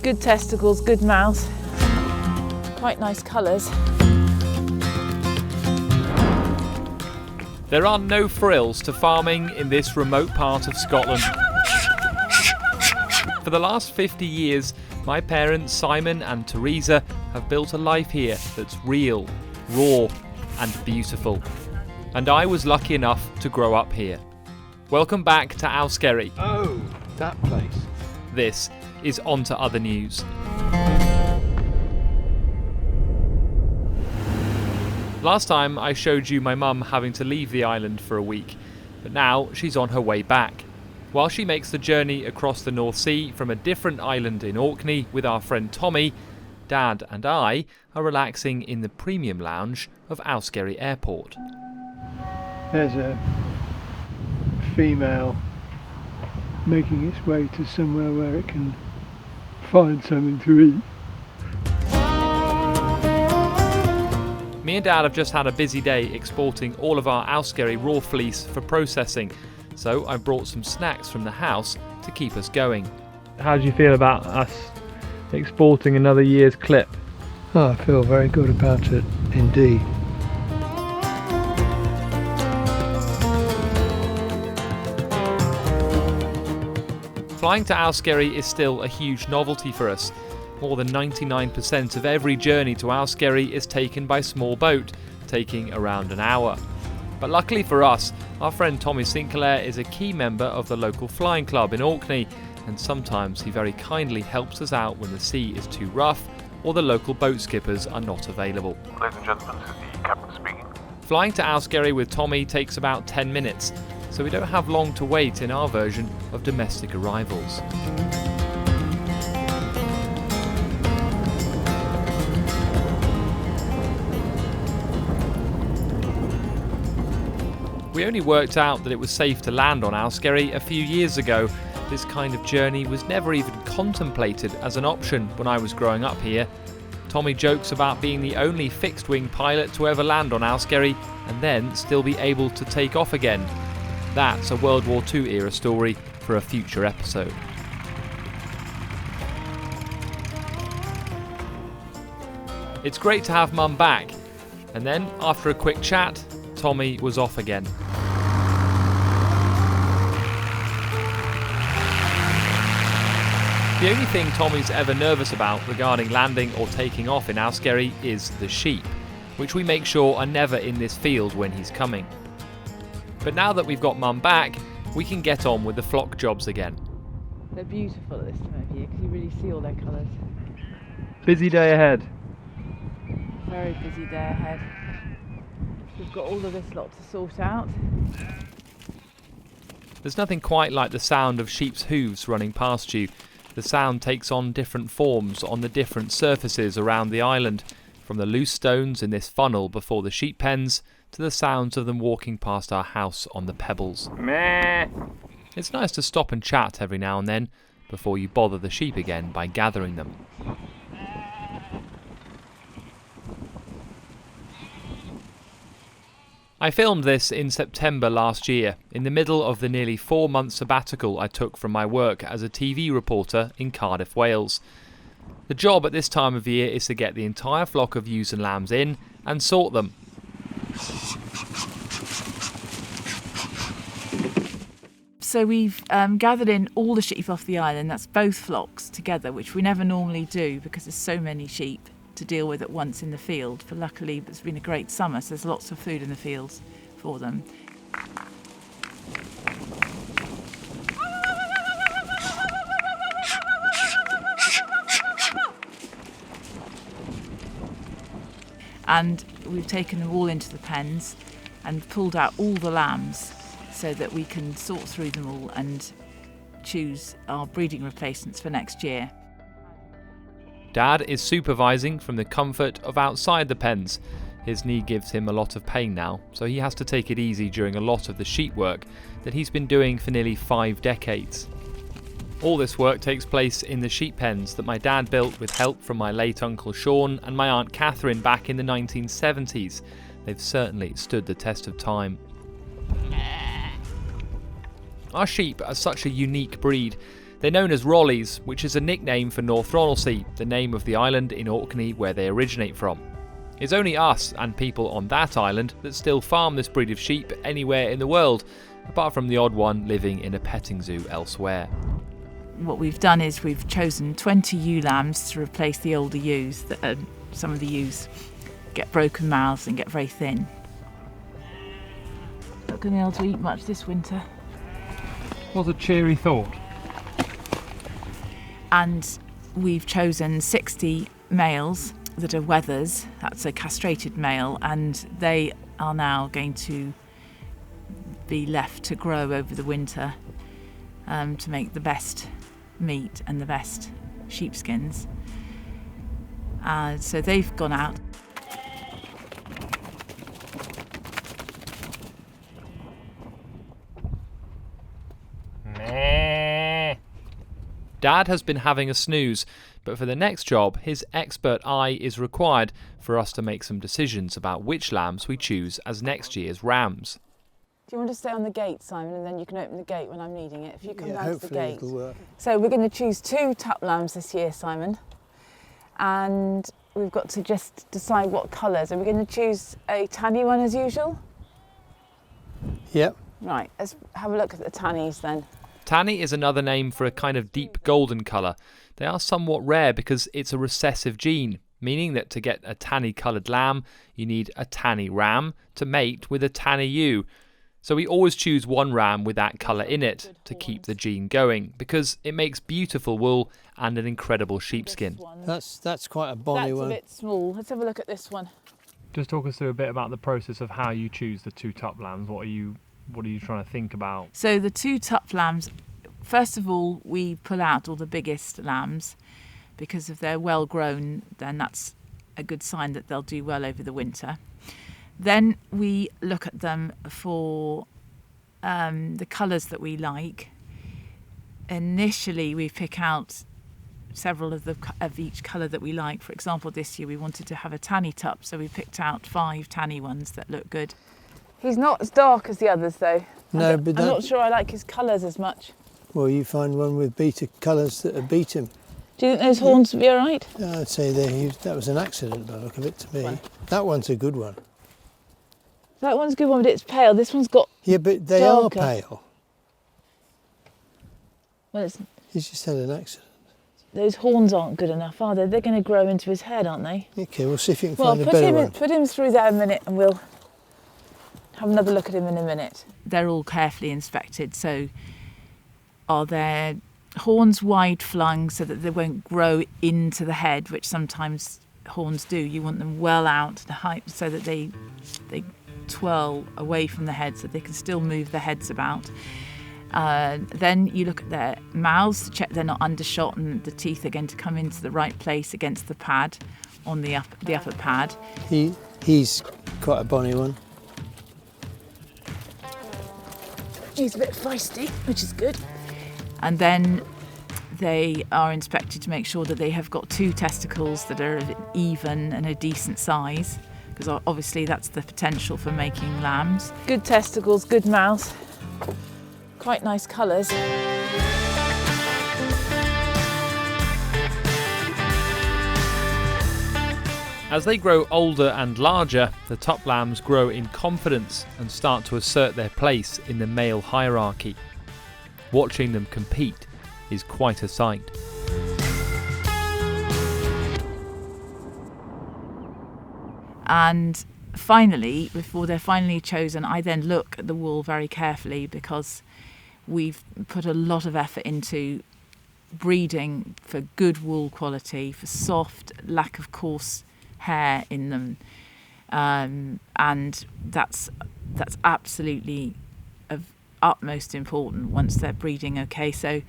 Good testicles, good mouth. Quite nice colours. There are no frills to farming in this remote part of Scotland. For the last 50 years, my parents Simon and Teresa have built a life here that's real, raw and beautiful. And I was lucky enough to grow up here. Welcome back to Owskerry. Oh, that place. This is On to Other News. Last time I showed you my mum having to leave the island for a week, but now she's on her way back. While she makes the journey across the North Sea from a different island in Orkney with our friend Tommy, Dad and I are relaxing in the premium lounge of Owskerry Airport. There's a female making its way to somewhere where it can find something to eat. Me and Dad have just had a busy day exporting all of our Owskerry raw fleece for processing, so I brought some snacks from the house to keep us going. How do you feel about us exporting another year's clip? Oh, I feel very good about it indeed. Flying to Owskerry is still a huge novelty for us. More than 99% of every journey to Owskerry is taken by small boat, taking around an hour. But luckily for us, our friend Tommy Sinclair is a key member of the local flying club in Orkney, and sometimes he very kindly helps us out when the sea is too rough or the local boat skippers are not available. Ladies and gentlemen, this is the captain speaking. Flying to Owskerry with Tommy takes about 10 minutes, so we don't have long to wait in our version of domestic arrivals. We only worked out that it was safe to land on Owskerry a few years ago. This kind of journey was never even contemplated as an option when I was growing up here. Tommy jokes about being the only fixed-wing pilot to ever land on Owskerry and then still be able to take off again. That's a World War II era story for a future episode. It's great to have Mum back, and then after a quick chat, Tommy was off again. The only thing Tommy's ever nervous about regarding landing or taking off in Owskerry is the sheep, which we make sure are never in this field when he's coming. But now that we've got Mum back, we can get on with the flock jobs again. They're beautiful at this time of year because you really see all their colours. Busy day ahead. Very busy day ahead. We've got all of this lot to sort out. There's nothing quite like the sound of sheep's hooves running past you. The sound takes on different forms on the different surfaces around the island, from the loose stones in this funnel before the sheep pens to the sounds of them walking past our house on the pebbles. Meh. It's nice to stop and chat every now and then before you bother the sheep again by gathering them. I filmed this in September last year, in the middle of the nearly 4-month sabbatical I took from my work as a TV reporter in Cardiff, Wales. The job at this time of year is to get the entire flock of ewes and lambs in and sort them. So we've gathered in all the sheep off the island, that's both flocks together, which we never normally do because there's so many sheep to deal with at once in the field. But luckily it's been a great summer, so there's lots of food in the fields for them. And we've taken them all into the pens and pulled out all the lambs so that we can sort through them all and choose our breeding replacements for next year. Dad is supervising from the comfort of outside the pens. His knee gives him a lot of pain now, so he has to take it easy during a lot of the sheep work that he's been doing for nearly 5 decades. All this work takes place in the sheep pens that my dad built with help from my late Uncle Sean and my Aunt Catherine back in the 1970s. They've certainly stood the test of time. Our sheep are such a unique breed. They're known as Rollies, which is a nickname for North Ronaldsay, the name of the island in Orkney where they originate from. It's only us and people on that island that still farm this breed of sheep anywhere in the world, apart from the odd one living in a petting zoo elsewhere. What we've done is we've chosen 20 ewe lambs to replace the older ewes. Some of the ewes get broken mouths and get very thin. Not going to be able to eat much this winter. What a cheery thought. And we've chosen 60 males that are wethers. That's a castrated male, and they are now going to be left to grow over the winter to make the best meat and the best sheepskins. So they've gone out. Dad has been having a snooze, but for the next job, his expert eye is required for us to make some decisions about which lambs we choose as next year's rams. Do you want to stay on the gate, Simon, and then you can open the gate when I'm needing it? If you come down to the gate. It'll work. So we're going to choose 2 tup lambs this year, Simon, and we've got to just decide what colours. Are we going to choose a tanny one as usual? Yep. Right, let's have a look at the tannies then. Tanny is another name for a kind of deep golden colour. They are somewhat rare because it's a recessive gene, meaning that to get a tanny coloured lamb, you need a tanny ram to mate with a tanny ewe. So we always choose one ram with that colour in it to keep the gene going, because it makes beautiful wool and an incredible sheepskin. That's quite a bonny one. That's a bit small. Let's have a look at this one. Just talk us through a bit about the process of how you choose the 2 tup lambs. What are you trying to think about? So the 2 tup lambs, first of all, we pull out all the biggest lambs, because if they're well grown, then that's a good sign that they'll do well over the winter. Then we look at them for the colours that we like. Initially, we pick out several of each colour that we like. For example, this year we wanted to have a tanny tup, so we picked out 5 tanny ones that look good. He's not as dark as the others, though. No, but I'm not sure I like his colours as much. Well, you find one with beta colours that have beat him. Do you think those horns would be all right? I'd say that was an accident by the look of it to me. One. That one's a good one. That one's a good one, but it's pale. This one's got... Yeah, but they darker. are pale. Well, He's just had an accident. those horns aren't good enough, are they? They're going to grow into his head, aren't they? Okay, we'll see if you can Well, find a better one. put him through there a minute and we'll have another look at him in a minute. They're all carefully inspected, so are their horns wide flung so that they won't grow into the head, which sometimes horns do. You want them well out to height so that they twirl away from the head so they can still move their heads about. Then you look at their mouths to check they're not undershot and the teeth are going to come into the right place against the pad on the upper pad. He's quite a bonny one. He's a bit feisty, which is good. And then they are inspected to make sure that they have got 2 testicles that are even and a decent size, because obviously that's the potential for making lambs. Good testicles, good mouth, quite nice colours. As they grow older and larger, the tup lambs grow in confidence and start to assert their place in the male hierarchy. Watching them compete is quite a sight. And finally, before they're finally chosen, I then look at the wool very carefully, because we've put a lot of effort into breeding for good wool quality, for soft, lack of coarse hair in them, and that's absolutely of utmost important once they're breeding okay. So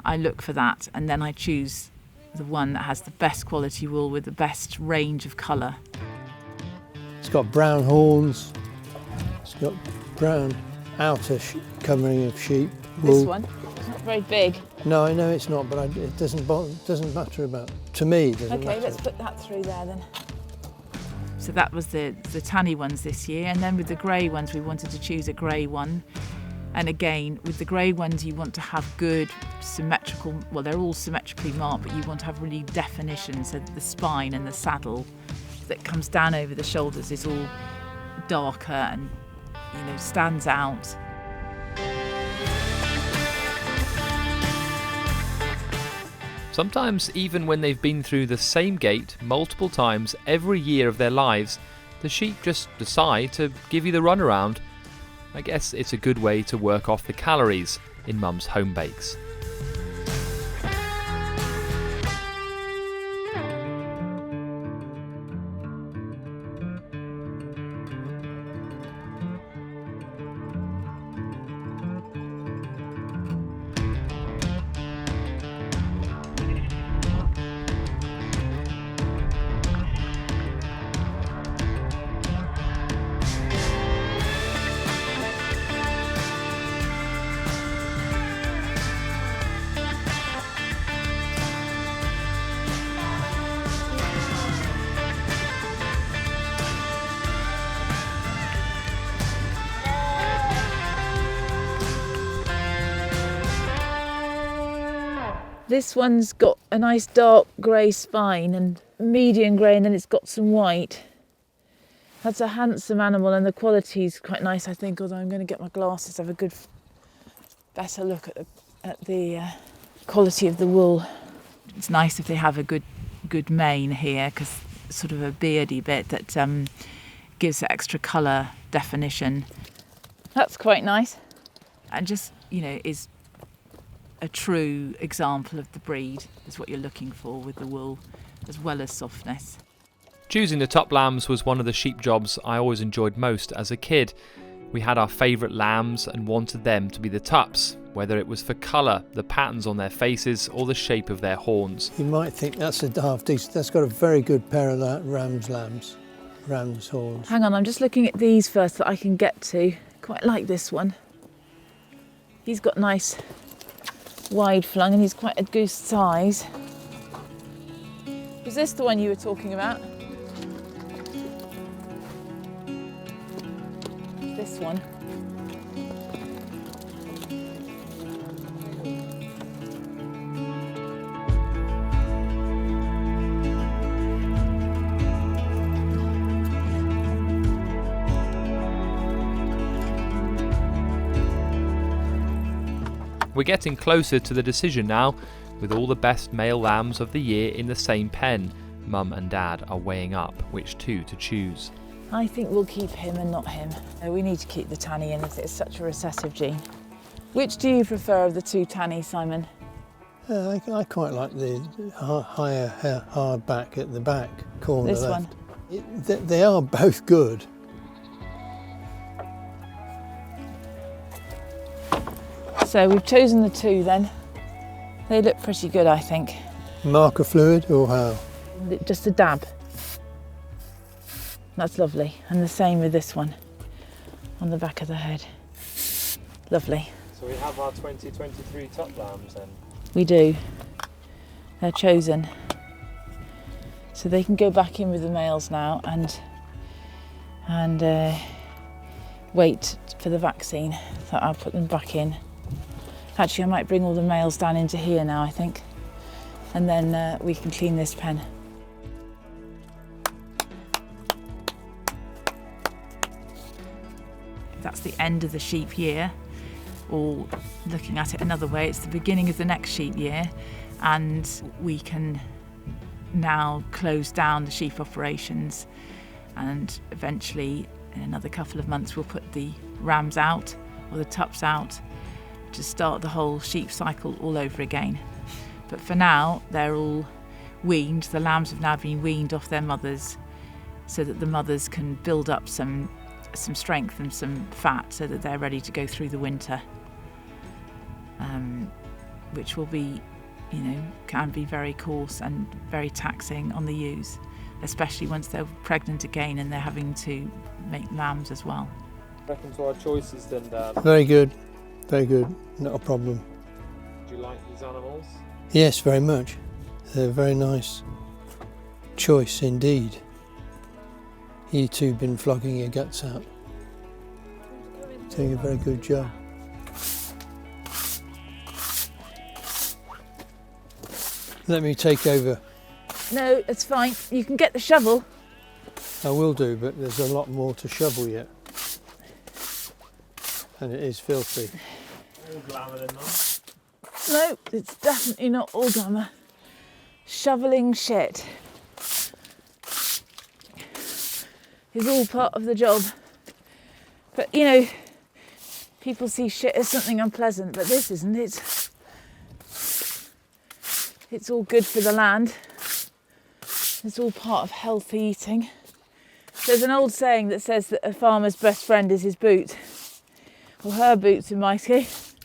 I look for that, and then I choose the one that has the best quality wool with the best range of colour. It's got brown horns. It's got brown outer covering of sheep wool. This one, it's not very big. No, I know it's not, but it doesn't matter about. To me, it doesn't matter. Okay, let's put that through there then. So that was the tanny ones this year, and then with the grey ones we wanted to choose a grey one, And again, with the grey ones, you want to have good symmetrical, well, they're all symmetrically marked, but you want to have really definition so that the spine and the saddle that comes down over the shoulders is all darker and, you know, stands out. Sometimes, even when they've been through the same gate multiple times every year of their lives, the sheep just decide to give you the runaround. I guess it's a good way to work off the calories in Mum's home bakes. This one's got a nice dark grey spine and medium grey, and then it's got some white. That's a handsome animal, and the quality's quite nice, I think, although I'm going to get my glasses to have a good, better look at the quality of the wool. It's nice if they have a good mane here, because sort of a beardy bit that gives it extra colour definition. That's quite nice, and just, you know, is a true example of the breed, is what you're looking for with the wool, as well as softness. Choosing the top lambs was one of the sheep jobs I always enjoyed most as a kid. We had our favourite lambs and wanted them to be the tups, whether it was for colour, the patterns on their faces, or the shape of their horns. You might think that's a half decent. That's got a very good pair of ram's horns. Hang on, I'm just looking at these first that I can get to. Quite like this one. He's got nice wide flung and he's quite a goose size. Was this the one you were talking about? This one. We're getting closer to the decision now, with all the best male lambs of the year in the same pen. Mum and Dad are weighing up which two to choose. I think we'll keep him and not him. We need to keep the tanny in if it's such a recessive gene. Which do you prefer of the two tannies, Simon? I quite like the higher hard back at the back corner. This left. one? They are both good. So we've chosen the two then. They look pretty good, I think. Marker fluid or how? Just a dab. That's lovely. And the same with this one on the back of the head. Lovely. So we have our 2023 top lambs then? We do. They're chosen. So they can go back in with the males now and wait for the vaccine. So I'll put them back in. Actually, I might bring all the males down into here now, I think. And then we can clean this pen. That's the end of the sheep year, or looking at it another way, it's the beginning of the next sheep year, and we can now close down the sheep operations, and eventually in another couple of months we'll put the rams out or the tups out to start the whole sheep cycle all over again. But for now they're all weaned. The lambs have now been weaned off their mothers so that the mothers can build up some strength and some fat so that they're ready to go through the winter, which will be, you know, can be very coarse and very taxing on the ewes, especially once they're pregnant again and they're having to make lambs as well. Reckon to our choices then, Dad? Very good, not a problem. Do you like these animals? Yes, very much. They're a very nice choice indeed. You two have been flogging your guts out. Doing a very good job. Let me take over. No, it's fine. You can get the shovel. I will do, but there's a lot more to shovel yet. And it is filthy. All glamour in that. No, it's definitely not all glamour. Shoveling shit is all part of the job. But you know, people see shit as something unpleasant, but this isn't. It's all good for the land. It's all part of healthy eating. There's an old saying that says that a farmer's best friend is his boot, or her boots in my case.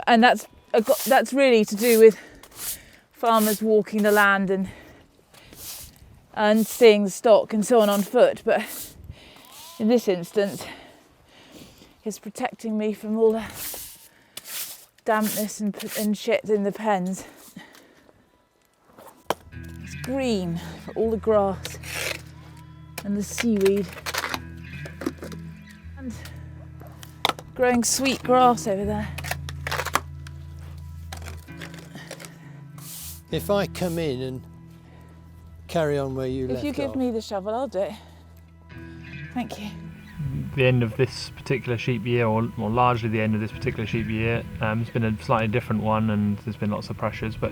And that's really to do with farmers walking the land and seeing the stock and so on foot. But in this instance, it's protecting me from all the dampness and shit in the pens. It's green for all the grass and the seaweed, and growing sweet grass over there. If I come in and carry on where you left If you give off. me the shovel, I'll do it. Thank you. The end of this particular sheep year, or largely the end of this particular sheep year, it's been a slightly different one, and there's been lots of pressures, but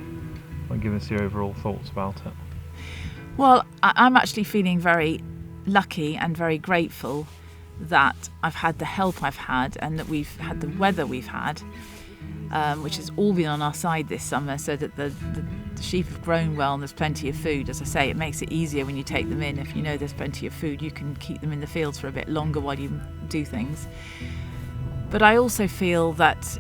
I'll give us your overall thoughts about it. Well, I'm actually feeling very lucky and very grateful that I've had the help I've had, and that we've had the weather we've had, which has all been on our side this summer, so that the sheep have grown well and there's plenty of food. As I say, it makes it easier when you take them in. If you know there's plenty of food, you can keep them in the fields for a bit longer while you do things. But I also feel that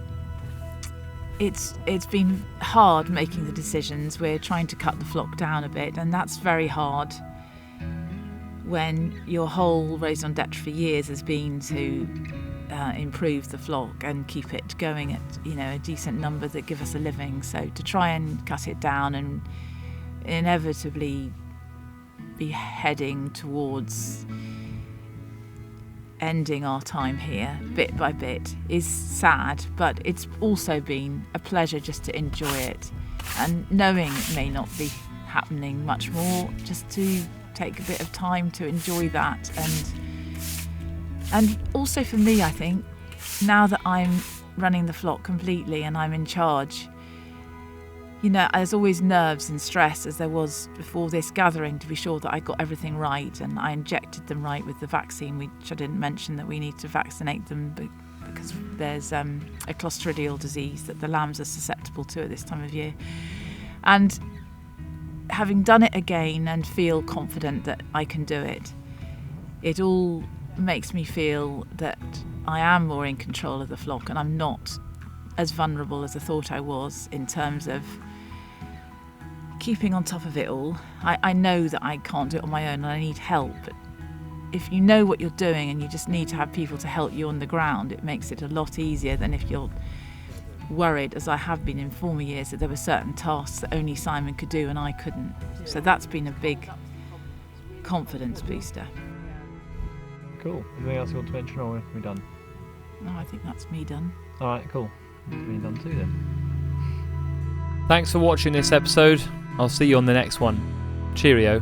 it's been hard making the decisions. We're trying to cut the flock down a bit, and that's very hard when your whole raised on Detch for years has been to improve the flock and keep it going at a decent number that give us a living. So to try and cut it down and inevitably be heading towards ending our time here bit by bit is sad, but it's also been a pleasure just to enjoy it, and knowing it may not be happening much more, just to take a bit of time to enjoy that. And also for me, I think, now that I'm running the flock completely and I'm in charge, there's always nerves and stress, as there was before this gathering, to be sure that I got everything right and I injected them right with the vaccine, which I didn't mention that we need to vaccinate them because there's a clostridial disease that the lambs are susceptible to at this time of year. And having done it again and feel confident that I can do it, it all makes me feel that I am more in control of the flock, and I'm not as vulnerable as I thought I was in terms of keeping on top of it all. I know that I can't do it on my own and I need help, but if you know what you're doing and you just need to have people to help you on the ground, it makes it a lot easier than if you're worried, as I have been in former years, that there were certain tasks that only Simon could do and I couldn't. So that's been a big confidence booster. Cool. Anything else you want to mention, or are we done? No, I think that's me done. Alright, cool. Me done too then. Thanks for watching this episode. I'll see you on the next one. Cheerio.